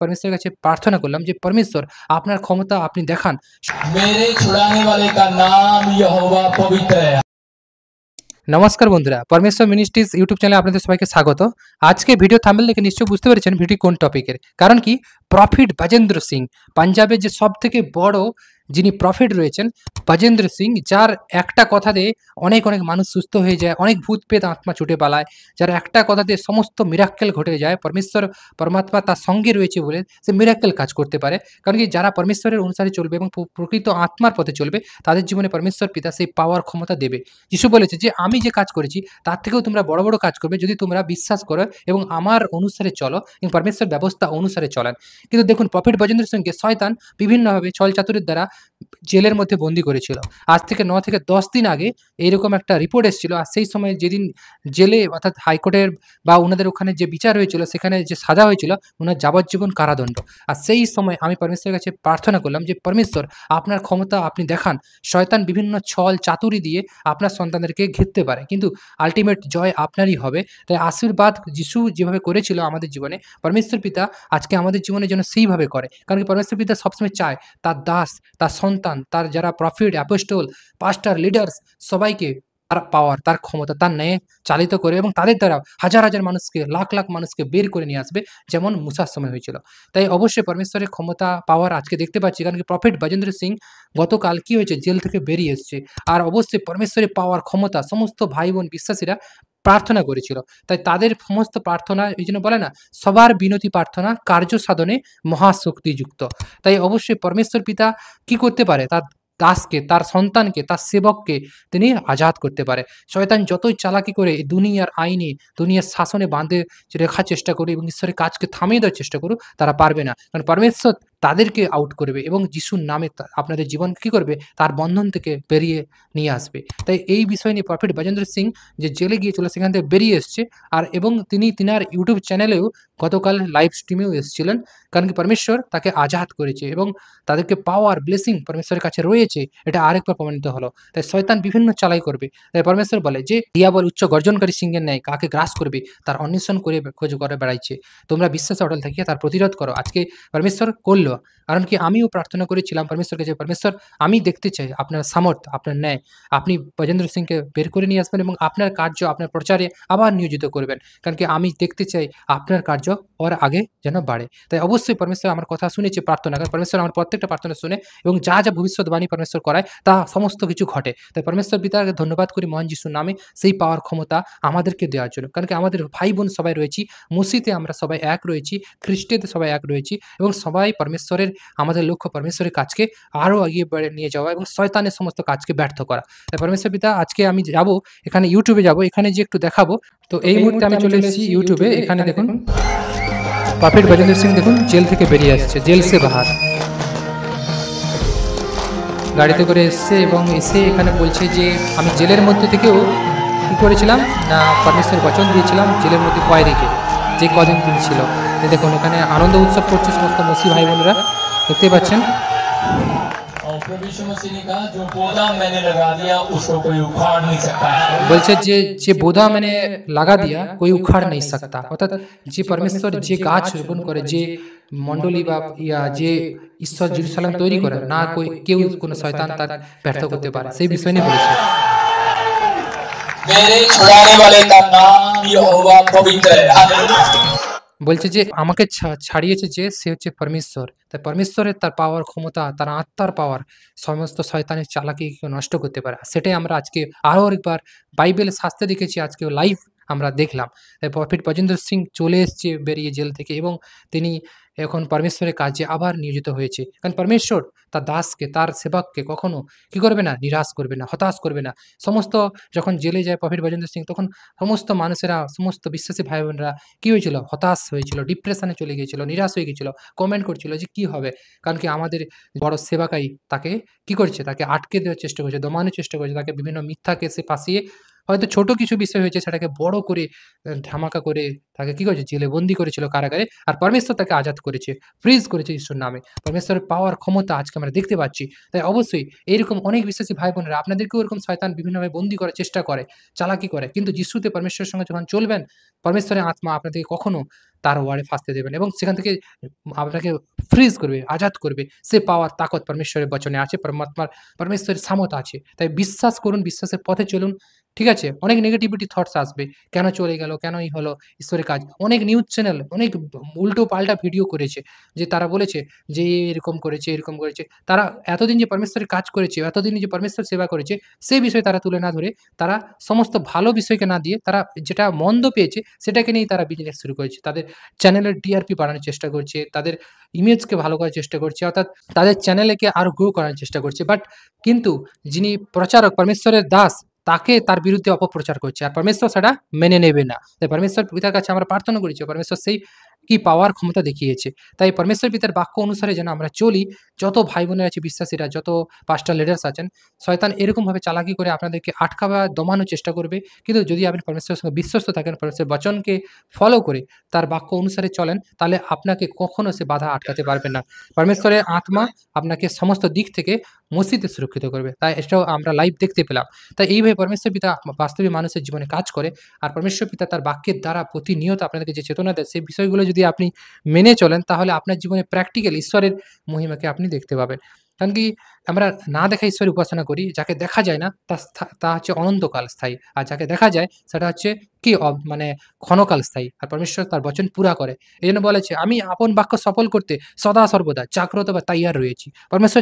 परमेश्वर কাছে প্রার্থনা করলাম যে परमेश्वर আপনার ক্ষমতা আপনি দেখান। मेरे छुड़ाने वाले का नाम यहोवा पवित्र है। নমস্কার বন্ধুরা, পরমেশ্বর মিনিস্ট্রিজ ইউটিউব চ্যানেলে আপনাদের সবাইকে স্বাগত। আজকে ভিডিও থাম্বনেল দেখে নিশ্চয়ই বুঝতে পেরেছেন ভিডিও কোন টপিকের। কারণ কি, প্রফিট বাজেন্দ্র সিং, পাঞ্জাবের যে সবথেকে বড় যিনি প্রফিট রয়েছেন বাজেন্দ্র সিং, যার একটা কথাতে অনেক অনেক মানুষ সুস্থ হয়ে যায়, অনেক ভূত পেত আত্মা ছুটে পালায়, যার একটা কথাতে সমস্ত মিরাক্কেল ঘটে যায়। পরমেশ্বর পরমাত্মা তার সঙ্গে রয়েছে বলে সে মিরাক্কেল কাজ করতে পারে। কারণ কি, যারা পরমেশ্বরের অনুসারে চলবে এবং প্রকৃত আত্মার পথে চলবে, তাদের জীবনে পরমেশ্বর পিতা সেই পাওয়ার ক্ষমতা দেবে। যিশু বলেছে যে আমি যে কাজ করেছি তার থেকেও তোমরা বড় বড় কাজ করবে যদি তোমরা বিশ্বাস করো এবং আমার অনুসারে চলো এবং পরমেশ্বর ব্যবস্থা অনুসারে চলেন। কিন্তু দেখুন, প্রফিট বজেন্দ্র সিংকে শয়তান বিভিন্নভাবে ছলচাতুরির দ্বারা জেলের মধ্যে বন্দি করেছিল। আজ থেকে 9 থেকে 10 দিন আগে এইরকম একটা রিপোর্ট এসেছিল। আর সেই সময় যেদিন জেলে অর্থাৎ হাইকোর্টের বা ওনাদের ওখানে যে বিচার হয়েছিল, সেখানে যে সাজা হয়েছিল ওনার যাবজ্জীবন কারাদণ্ড। আর সেই সময় আমি পরমেশ্বরের কাছে প্রার্থনা করলাম যে পরমেশ্বর আপনার ক্ষমতা আপনি দেখান। শয়তান বিভিন্ন ছল চাতুরি দিয়ে আপনার সন্তানদেরকে ঘিরতে পারে, কিন্তু আল্টিমেট জয় আপনারই হবে। তাই আশীর্বাদ যিশু যেভাবে করেছিল আমাদের জীবনে, পরমেশ্বর পিতা আজকে আমাদের জীবনে যেন সেইভাবে করে। কারণ কি, পরমেশ্বর পিতা সবসময় চায় তার দাস, তার সন্তান, তার যারা প্রফিট, অ্যাপোস্টল, পাস্টার, লিডার্স সবাইকে তার পাওয়ার, তার ক্ষমতা, তার ন্যায় চালিত করে এবং তাদের দ্বারা হাজার হাজার মানুষকে, লাখ লাখ মানুষকে বের করে নিয়ে আসবে, যেমন মুসার সময় হয়েছিল। তাই অবশ্যই পরমেশ্বরের ক্ষমতা পাওয়ার আজকে দেখতে পাচ্ছি। কারণ কি, প্রফিট বাজেন্দ্র সিং গতকাল কি হয়েছে, জেল থেকে বেরিয়ে এসছে। আর অবশ্যই পরমেশ্বরের পাওয়ার ক্ষমতা সমস্ত ভাই বোন বিশ্বাসীরা প্রার্থনা করেছিল। তাই তাদের সমস্ত প্রার্থনা, এই জন্য বলে না, সবার বিনতি প্রার্থনা কার্য সাধনে মহাশক্তিযুক্ত। তাই অবশ্যই পরমেশ্বর পিতা কি করতে পারে, তার দাসকে, তার সন্তানকে, তার সেবককে তিনি আজাদ করতে পারে। শয়তান যতই চালাকি করে এই দুনিয়ার আইনে, দুনিয়ার শাসনে বাঁধে রেখার চেষ্টা করে এবং ঈশ্বরের কাজকে থামিয়ে দেওয়ার চেষ্টা করুক, তারা পারবে না। কারণ পরমেশ্বর তাদেরকে আউট করবে এবং যিশুর নামে আপনাদের জীবন কি করবে, তার বন্ধন থেকে বেরিয়ে নিয়ে আসবে। তাই এই বিষয় নিয়ে প্রফিট বাজেন্দ্র সিং যে জেলে গিয়েছিল সেখান থেকে বেরিয়ে এসছে। আর এবং তিনি তিনার ইউটিউব চ্যানেলেও গতকাল লাইভ স্ট্রিমেও এসেছিলেন। কারণ কি, পরমেশ্বর তাকে আজাদ করেছে এবং তাদেরকে পাওয়ার ব্লেসিং পরমেশ্বরের কাছে রয়েছে, এটা আরেকবার প্রমাণিত হলো। তাই শয়তান বিভিন্ন চালাই করবে। তাই পরমেশ্বর বলে যে দিয়াবল উচ্চ গর্জনকারী সিংহের ন্যায় কাকে গ্রাস করবে তার অন্বেষণ করে খোঁজ করে বেড়াইছে, তোমরা বিশ্বাসে অটল থাকিয়া তার প্রতিরোধ করো। আজকে পরমেশ্বর করলো। কারণ কি, আমিও প্রার্থনা করেছিলাম পরমেশ্বরকে যে পরমেশ্বর আমি দেখতে চাই আপনার সামর্থ্য, আপনার ন্যায়, আপনি ব্রজেন্দ্র সিংকে বের করে নিয়ে আসবেন এবং আপনার কার্য, আপনার প্রচারে আবার নিয়োজিত করবেন। কারণ কি, আমি দেখতে চাই আপনার কার্য ওর আগে যেন বাড়ে। তাই অবশ্যই পরমেশ্বর আমার কথা শুনেছে প্রার্থনা, কারণ পরমেশ্বর আমার প্রত্যেকটা প্রার্থনা শুনে এবং যা যা ভবিষ্যৎবাণী পরমেশ্বর করায় তা সমস্ত কিছু ঘটে। তাই পরমেশ্বর পিতাকে ধন্যবাদ করি মহান যিশুর নামে সেই পাওয়ার ক্ষমতা আমাদেরকে দেওয়ার জন্য। কারণ কি, আমাদের ভাই বোন সবাই রয়েছি, মসিতে আমরা সবাই এক রয়েছি, খ্রিস্টেতে সবাই এক রয়েছি এবং সবাই পরমেশ্বরের, আমাদের লক্ষ্য পরমেশ্বরের কাজকে আরও এগিয়ে নিয়ে যাওয়া এবং শয়তানের সমস্ত কাজকে ব্যর্থ করা। তাই পরমেশ্বর পিতা আজকে আমি যাব, এখানে ইউটিউবে যাব, এখানে যে একটু দেখাবো। তো এই মুহূর্তে আমি চলে এসেছি ইউটিউবে। এখানে দেখুন প্রফিট বজেন্দ্র সিং দেখুন জেল থেকে বেরিয়ে আসছে, জেল সে বাহার গাড়িতে করে এসছে এবং এসে এখানে বলছে যে আমি জেলের মধ্যে থেকেও কী করেছিলাম না, পরমেশ্বরের বচন দিয়েছিলাম জেলের মধ্যে কয় রেখে, যে কদিন তিনি ছিল। দেখুন এখানে আনন্দ উৎসব করছে সমস্ত মসি ভাই বোনেরা, দেখতে পাচ্ছেন। বলছে যে বোধা মানে লাগা দিয়া कोई उखाड़ नहीं सकता, অর্থাৎ যে পরমেশ্বর যে গাছ রোপণ করে, যে মণ্ডলী বা যে ঈশ্বর জেরুজালেম তৈরি করে, না কেউ কোনো শয়তান তার ব্যর্থ করতে পারে, সেই বিষয় নিয়ে বলেছে। मेरे छुड़ाने वाले का नाम यहोवा पवित्र है। বলছে যে আমাকে ছাড়িয়েছে যে সে হচ্ছে পরমেশ্বর। তাই পরমেশ্বরের তার পাওয়ার ক্ষমতা, তার আত্মার পাওয়ার সমস্ত শয়তানের চালাকিকে নষ্ট করতে পারে। সেটাই আমরা আজকে আরও একবার বাইবেলের শাস্ত্রে দেখেছি, আজকে লাইভ আমরা দেখলাম। তাই প্রফিট বজেন্দ্র সিং চলে এসছে বেরিয়ে জেল থেকে এবং তিনি এখন পরমেশ্বরের কাজে আবার নিয়োজিত হয়েছে। কারণ পরমেশ্বর তার দাসকে, তার সেবককে কখনো কী করবে না, নিরাশ করবে না, হতাশ করবে না। সমস্ত যখন জেলে যায় প্রফিট বজেন্দ্র সিং, তখন সমস্ত মানুষেরা, সমস্ত বিশ্বাসী ভাই বোনেরা কী হয়েছিল, হতাশ হয়েছিল, ডিপ্রেশনে চলে গিয়েছিল, নিরাশ হয়ে গিয়েছিল, কমেন্ট করছিল যে কী হবে। কারণ কি, আমাদের বড় সেবাকাই তাকে কী করছে, তাকে আটকে দেওয়ার চেষ্টা করছে, দমানোর চেষ্টা করছে, তাকে বিভিন্ন মিথ্যা কেসে ফাঁসিয়ে হয়তো ছোট কিছু বিষয় হয়েছে সেটাকে বড় করে ধামাকা করে তাকে কি করেছে? জেলে বন্দী করেছিল কারাগারে। আর পরমেশ্বর তাকে আজাদ করেছে, ফ্রিজ করেছে ঈশ্বর নামে। পরমেশ্বরের পাওয়ার ক্ষমতা আজকে আমরা দেখতে পাচ্ছি। তাই অবশ্যই এরকম অনেক বিশ্বাসী ভাই-বোনেরা আপনাদেরকেও এরকম শয়তান বিভিন্নভাবে বন্দী করার চেষ্টা করে, চালাকি করে। কিন্তু যিশুতে পরমেশ্বরের সঙ্গে যখন চলবেন, পরমেশ্বরের আত্মা আপনাদেরকে কখনো তার ওয়ার্ডে ফাঁসতে দেবে না এবং সেখান থেকে আপনাকে ফ্রিজ করবে, আজাদ করবে। সে পাওয়ার তাকত পরমেশ্বরের বচনে আছে, পরমেশ্বরের সামর্থ্য আছে। তাই বিশ্বাস করুন, বিশ্বাসের পথে চলুন। ঠিক আছে? অনেক নেগেটিভিটি থটস আসবে। কেন চলে গেল? কেন এই হলো? ঈশ্বরের কাজ। অনেক নিউজ চ্যানেল অনেক উল্টো-পাল্টা ভিডিও করেছে। যে তারা বলেছে যে এরকম করেছে, এরকম করেছে। তারা এতদিন যে পরমেশ্বরের কাজ করেছে, এতদিন যে পরমেশ্বর সেবা করেছে, সেই বিষয় তারা তুলে না ধরে, তারা সমস্ত ভালো বিষয়কে না দিয়ে, তারা যেটা মন্দ পেয়েছে, সেটাকে নিয়েই তারা বিজনেস শুরু করেছে। তাদের চ্যানেলের টিআরপি বাড়ানোর চেষ্টা করছে, তাদের ইমেজকে ভালো করার চেষ্টা করছে, অর্থাৎ তাদের চ্যানেলকে আরো গ্রো করার চেষ্টা করছে। বাট কিন্তু যিনি প্রচারক, পরমেশ্বরের দাস, তাকে তার বিরুদ্ধে অপপ্রচার করছে। আর পরমেশ্বর সেটা মেনে নেবে না। তাই পরমেশ্বর পিতার কাছে আমরা প্রার্থনা করেছি, পরমেশ্বর সেই কি পাওয়ার ক্ষমতা দেখিয়েছে। তাই পরমেশ্বর পিতার বাক্য অনুসারে যেন আমরা চলি। যত ভাই-বোনেরা আছে বিশ্বাসীরা, যত পাস্টার লিডার্স আছেন, শয়তান এরকমভাবে চালাকি করে আপনাদেরকে আটকাবা, দমানোর চেষ্টা করবে। কিন্তু যদি আপনি পরমেশ্বরের সঙ্গে বিশ্বস্ত থাকেন, পরমেশ্বরের বচনকে ফলো করে তার বাক্য অনুসারে চলেন, তাহলে আপনাকে কখনো সে বাধা আটকাতে পারবে না। পরমেশ্বরের আত্মা আপনাকে সমস্ত দিক থেকে মসজিদে সুরক্ষিত করবে। তাই এটাও আমরা লাইভ দেখতে পেলাম। তাই এইভাবে পরমেশ্বর পিতা বাস্তবে মানুষের জীবনে কাজ করে। আর পরমেশ্বর পিতা তার বাক্যের দ্বারা প্রতিনিয়ত আপনাদেরকে যে চেতনা দেয়, সেই বিষয়গুলো যদি আপনি মেনে চলেন, তাহলে আপনার জীবনে প্র্যাকটিক্যাল ঈশ্বরের মহিমাকে আপনি দেখতে পাবেন। কারণ কি আমরা না দেখা ঈশ্বরের উপাসনা করি, যাকে দেখা যায় না তা হচ্ছে অনন্তকাল স্থায়ী। আর যাকে দেখা যায় সেটা হচ্ছে কি মানে ক্ষণকাল স্থায়ী। আর পরমেশ্বর তার বচন পুরা করে। এজন্য বলেছে, "আমি আপন বাক্য সফল করতে সদা সর্বদা জাগ্রত বা তৈয়ার রয়েছি।" পরমেশ্বর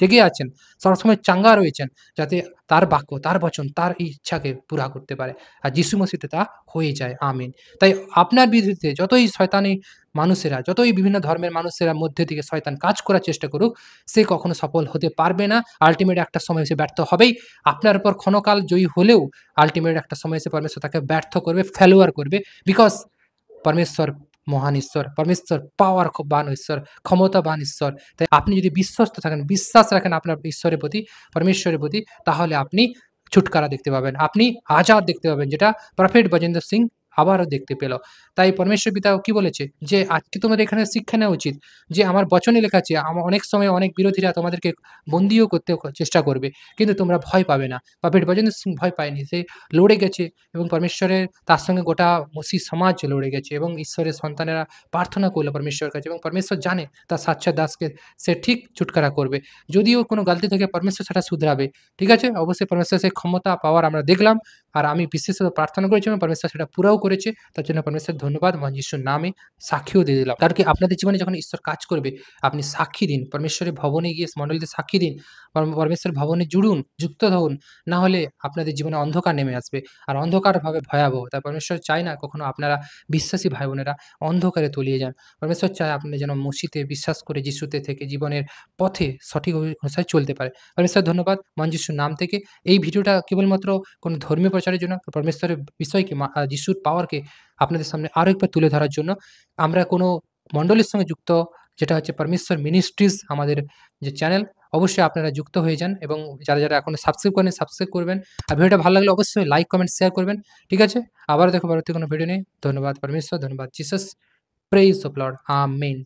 জেগে আছেন, সবসময় চাঙ্গা রয়েছেন, যাতে তার বাক্য, তার বচন, তার ইচ্ছাকে পুরা করতে পারে। আর যিশু মসিতে তা হয়ে যায়। আমিন। তাই আপনার বিরুদ্ধে যতই শয়তানি মানুষেরা, যতই বিভিন্ন ধর্মের মানুষেরা মধ্যে থেকে শয়তান কাজ করার চেষ্টা করুক, সে কখনো সফল হতে পারবে না। আল্টিমেট একটা সময় সে ব্যর্থ হবেই। আপনার উপর ক্ষণকাল জয়ী হলেও আল্টিমেট একটা সময় এসে পরমেশ্বর তাকে ব্যর্থ করবে, ফেলুয়ার করবে। বিকজ পরমেশ্বর মহান ঈশ্বর, পরমেশ্বর পাওয়ারবান ঈশ্বর, ক্ষমতাবান ঈশ্বর। তাই আপনি যদি বিশ্বস্ত থাকেন, বিশ্বাস রাখেন আপনার ঈশ্বরের প্রতি, পরমেশ্বরের প্রতি, তাহলে আপনি ছুটকারা দেখতে পাবেন। আপনি আজাদ দেখতে পাবেন, যেটা প্রফেট বজেন্দ্র সিং আবারও দেখতে পেল। তাই পরমেশ্বর পিতা কি বলেছে? যে আজকে তোমাদের এখানে শিক্ষা নেওয়া উচিত যে আমার বচনে লেখা আছে, অনেক সময় অনেক বিরোধীরা তোমাদেরকে বন্দীও করতে চেষ্টা করবে, কিন্তু তোমরা ভয় পাবে না। প্রফেট বজেন্দ্র সিং ভয় পায়নি। সে লড়ে গেছে এবং পরমেশ্বরের তার সঙ্গে গোটা মসিহ সমাজ লড়ে গেছে এবং ঈশ্বরের সন্তানেরা প্রার্থনা করলো পরমেশ্বরের কাছে এবং পরমেশ্বর জানে তার সাচ্চা দাসকে সে ঠিক ছুটকারা করবে। যদিও কোনো গালতি থেকে পরমেশ্বর সেটা শুধরাবে। ঠিক আছে? অবশ্যই পরমেশ্বরের সেই ক্ষমতা পাওয়ার আমরা দেখলাম। আর আমি বিশেষভাবে প্রার্থনা করেছি এবং পরমেশ্বর সেটা পুরাও করেছে। তার জন্য পরমেশ্বর ধন্যবাদ। মহান যিশুর নামে সাক্ষীও দিয়ে দিলাম। কারণ কি আপনাদের জীবনে যখন ঈশ্বর কাজ করবে, আপনি সাক্ষী দিন। পরমেশ্বরের ভবনে গিয়ে মণ্ডলীতে সাক্ষী দিন। পরমেশ্বরের ভবনে জুড়ুন, যুক্ত হন। না হলে আপনাদের জীবনে অন্ধকার নেমে আসবে। আর অন্ধকার ভাবে ভয়াবহ। তাই পরমেশ্বর চায় না কখনো আপনারা বিশ্বাসী ভাই-বোনেরা অন্ধকারে তলিয়ে যান। পরমেশ্বর চায় আপনি যেন মসিতে বিশ্বাস করে যিশুতে থেকে জীবনের পথে সঠিক অনুসারে চলতে পারে। পরমেশ্বর ধন্যবাদ। মহান যিশুর নাম থেকে এই ভিডিওটা কেবলমাত্র কোনো ধর্মীয় প্রচারের জন্য, পরমেশ্বরের বিষয়কে যিশুর পাওয়ারকে আপনাদের সামনে আরো একবার তুলে ধরার জন্য। আমরা কোনো মণ্ডলীর সঙ্গে যুক্ত, যেটা হচ্ছে পরমেশ্বর মিনিস্ট্রিজ আমাদের যে চ্যানেল, অবশ্যই আপনারা যুক্ত হয়ে যান এবং যারা এখনো সাবস্ক্রাইব করেনি সাবস্ক্রাইব করবেন। আর ভিডিওটা ভালো লাগলে অবশ্যই লাইক, কমেন্ট, শেয়ার করবেন। ঠিক আছে? আবারও দেখো পরবর্তী কোনো ভিডিও নিয়ে। ধন্যবাদ পরমেশ্বর, ধন্যবাদ Jesus. Praise of Lord. Amen.